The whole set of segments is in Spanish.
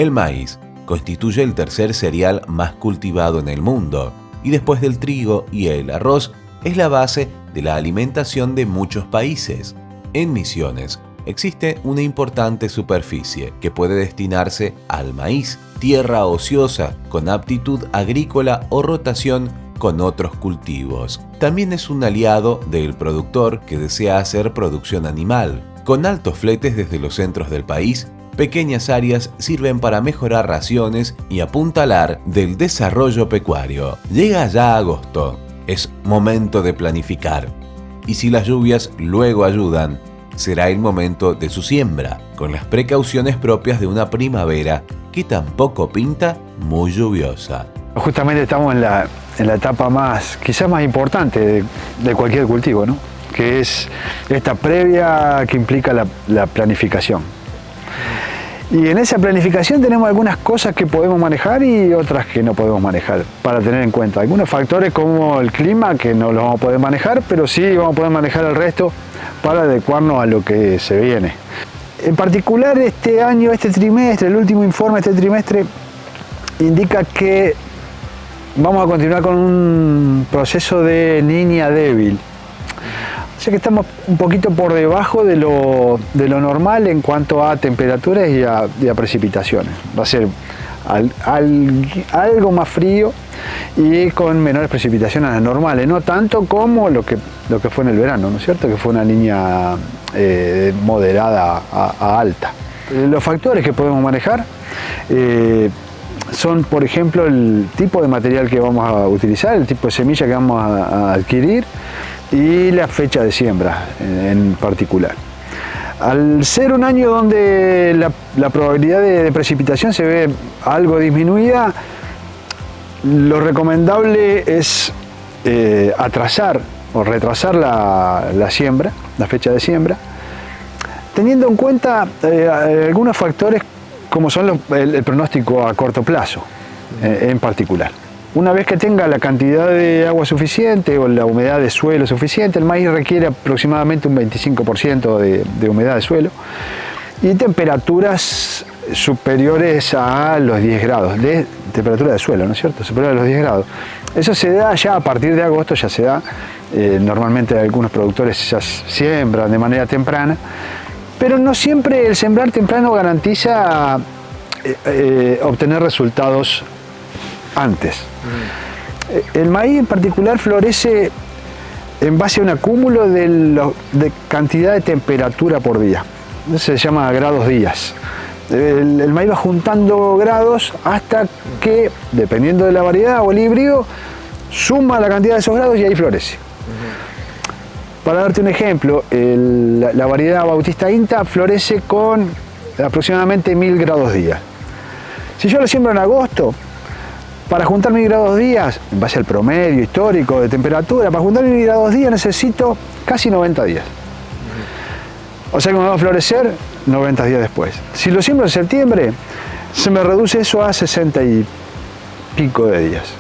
El maíz constituye el tercer cereal más cultivado en el mundo y después del trigo y el arroz es la base de la alimentación de muchos países. En Misiones existe una importante superficie que puede destinarse al maíz, tierra ociosa con aptitud agrícola o rotación con otros cultivos. También es un aliado del productor que desea hacer producción animal. Con altos fletes desde los centros del país, pequeñas áreas sirven para mejorar raciones y apuntalar del desarrollo pecuario. Llega ya agosto. Es momento de planificar. Y si las lluvias luego ayudan, será el momento de su siembra, con las precauciones propias de una primavera que tampoco pinta muy lluviosa. Justamente estamos en la etapa quizás más importante de cualquier cultivo, ¿no? Que es esta previa que implica la planificación. Y en esa planificación tenemos algunas cosas que podemos manejar y otras que no podemos manejar, para tener en cuenta. Algunos factores como el clima, que no los vamos a poder manejar, pero sí vamos a poder manejar el resto para adecuarnos a lo que se viene. En particular este año, este trimestre, el último informe de este trimestre, indica que vamos a continuar con un proceso de niña débil. O sea que estamos un poquito por debajo de lo normal en cuanto a temperaturas y a precipitaciones. Va a ser algo más frío y con menores precipitaciones normales, no tanto como lo que fue en el verano, ¿no es cierto? Que fue una niña moderada a alta. Los factores que podemos manejar son, por ejemplo, el tipo de material que vamos a utilizar, el tipo de semilla que vamos a adquirir y la fecha de siembra en particular. Al ser un año donde la probabilidad de precipitación se ve algo disminuida, lo recomendable es atrasar o retrasar la siembra, la fecha de siembra, teniendo en cuenta algunos factores como son el pronóstico a corto plazo en particular. Una vez que tenga la cantidad de agua suficiente o la humedad de suelo suficiente, el maíz requiere aproximadamente un 25% de humedad de suelo y temperaturas superiores a los 10 grados, de temperatura de suelo, ¿no es cierto? Superior a los 10 grados. Eso se da ya a partir de agosto, ya se da. Normalmente algunos productores ya siembran de manera temprana, pero no siempre el sembrar temprano garantiza obtener resultados antes. El maíz en particular florece en base a un acúmulo de cantidad de temperatura por día. Eso se llama grados días. El maíz va juntando grados hasta que, dependiendo de la variedad o el híbrido, suma la cantidad de esos grados y ahí florece. Para darte un ejemplo, la variedad Bautista Inta florece con aproximadamente 1000 grados día. Si yo lo siembro en agosto, para juntar 1000 grados días, en base al promedio histórico de temperatura, para juntar 1000 grados días necesito casi 90 días. O sea que me va a florecer 90 días después. Si lo siembro en septiembre, se me reduce eso a 60 y pico de días.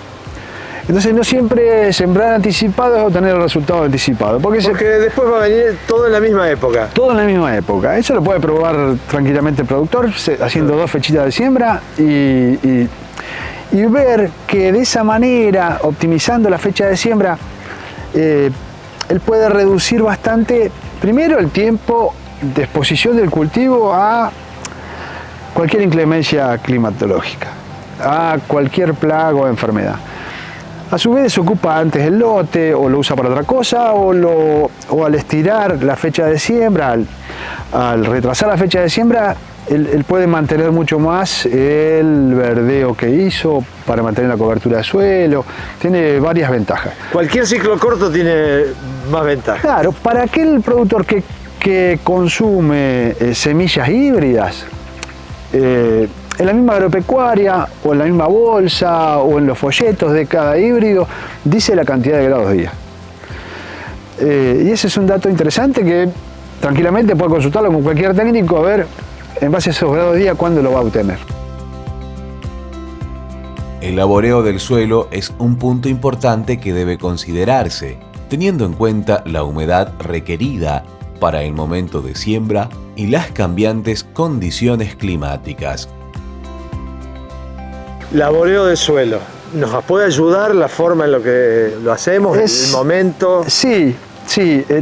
Entonces no siempre sembrar anticipado es obtener el resultado anticipado. Porque después va a venir todo en la misma época. Todo en la misma época. Eso lo puede probar tranquilamente el productor haciendo 2 fechitas de siembra y ver que de esa manera, optimizando la fecha de siembra, él puede reducir bastante, primero, el tiempo de exposición del cultivo a cualquier inclemencia climatológica, a cualquier plaga o enfermedad. A su vez desocupa antes el lote o lo usa para otra cosa o al estirar la fecha de siembra, al retrasar la fecha de siembra, él puede mantener mucho más el verdeo que hizo para mantener la cobertura de suelo. Tiene varias ventajas. Cualquier ciclo corto tiene más ventajas. Claro, para aquel productor que consume semillas híbridas, en la misma agropecuaria o en la misma bolsa o en los folletos de cada híbrido dice la cantidad de grados día. Y ese es un dato interesante que tranquilamente puede consultarlo con cualquier técnico a ver en base a esos grados día cuándo lo va a obtener. El laboreo del suelo es un punto importante que debe considerarse, teniendo en cuenta la humedad requerida para el momento de siembra y las cambiantes condiciones climáticas. Laboreo de suelo. ¿Nos puede ayudar la forma en lo que lo hacemos, el momento? Sí,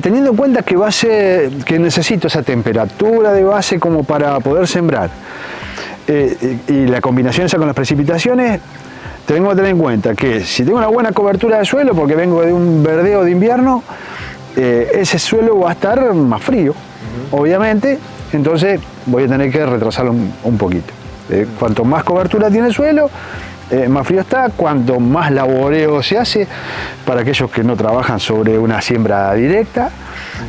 teniendo en cuenta que necesito esa temperatura de base como para poder sembrar y la combinación esa con las precipitaciones, tengo que tener en cuenta que si tengo una buena cobertura de suelo, porque vengo de un verdeo de invierno, ese suelo va a estar más frío, obviamente, entonces voy a tener que retrasarlo un poquito. Cuanto más cobertura tiene el suelo, más frío está. Cuanto más laboreo se hace, para aquellos que no trabajan sobre una siembra directa,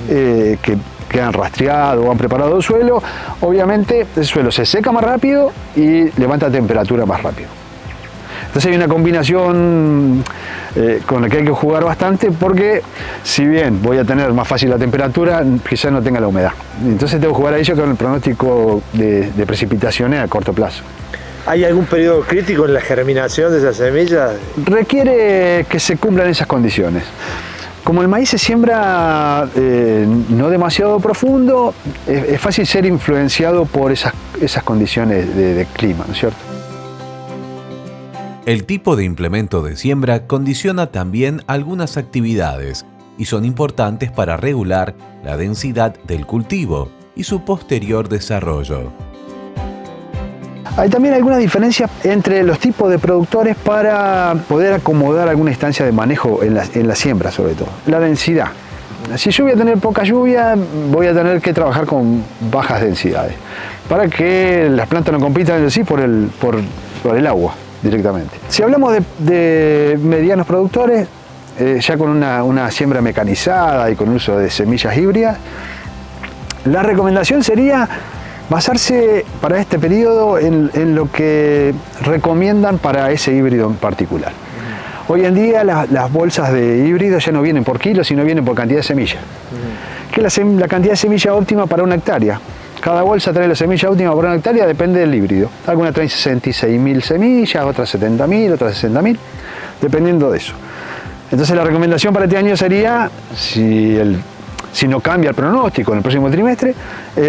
que han rastreado o han preparado el suelo, obviamente el suelo se seca más rápido y levanta temperatura más rápido. Entonces hay una combinación con la que hay que jugar bastante, porque si bien voy a tener más fácil la temperatura, quizás no tenga la humedad. Entonces tengo que jugar a ello con el pronóstico de precipitaciones a corto plazo. ¿Hay algún periodo crítico en la germinación de esas semillas? Requiere que se cumplan esas condiciones. Como el maíz se siembra no demasiado profundo, es fácil ser influenciado por esas condiciones de clima, ¿no es cierto? El tipo de implemento de siembra condiciona también algunas actividades y son importantes para regular la densidad del cultivo y su posterior desarrollo. Hay también algunas diferencias entre los tipos de productores para poder acomodar alguna instancia de manejo en la siembra, sobre todo. La densidad. Si yo voy a tener poca lluvia, voy a tener que trabajar con bajas densidades para que las plantas no compitan entre sí por el agua directamente. Si hablamos de medianos productores, ya con una siembra mecanizada y con uso de semillas híbridas, la recomendación sería basarse para este periodo en lo que recomiendan para ese híbrido en particular. Hoy en día las bolsas de híbridos ya no vienen por kilos, sino vienen por cantidad de semillas. Que es la cantidad de semilla óptima para una hectárea. Cada bolsa trae la semilla óptima para una hectárea, depende del híbrido. Algunas traen 66.000 semillas, otras 70.000, otras 60.000, dependiendo de eso. Entonces la recomendación para este año sería, si no cambia el pronóstico en el próximo trimestre,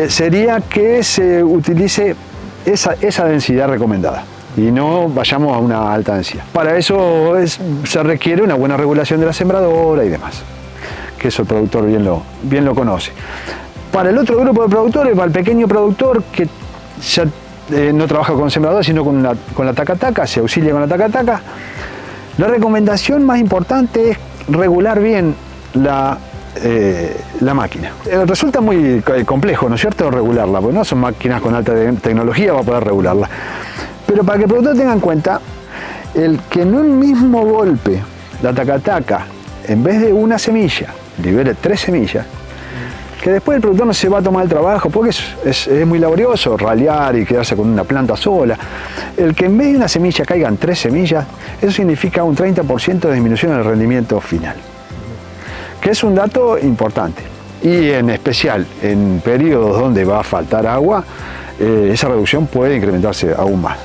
sería que se utilice esa densidad recomendada y no vayamos a una alta densidad. Para eso se requiere una buena regulación de la sembradora y demás, que eso el productor bien lo conoce. Para el otro grupo de productores, para el pequeño productor que ya no trabaja con sembradora sino con la taca-taca, se auxilia con la taca-taca, la recomendación más importante es regular bien la máquina. Resulta muy complejo, ¿no es cierto?, regularla, porque no son máquinas con alta tecnología, va a poder regularla. Pero para que el productor tenga en cuenta, el que en un mismo golpe la taca-taca, en vez de una semilla, libere 3 semillas, que después el productor no se va a tomar el trabajo, porque es muy laborioso ralear y quedarse con una planta sola. El que en vez de una semilla caigan 3 semillas, eso significa un 30% de disminución en el rendimiento final, que es un dato importante. Y en especial en periodos donde va a faltar agua, esa reducción puede incrementarse aún más.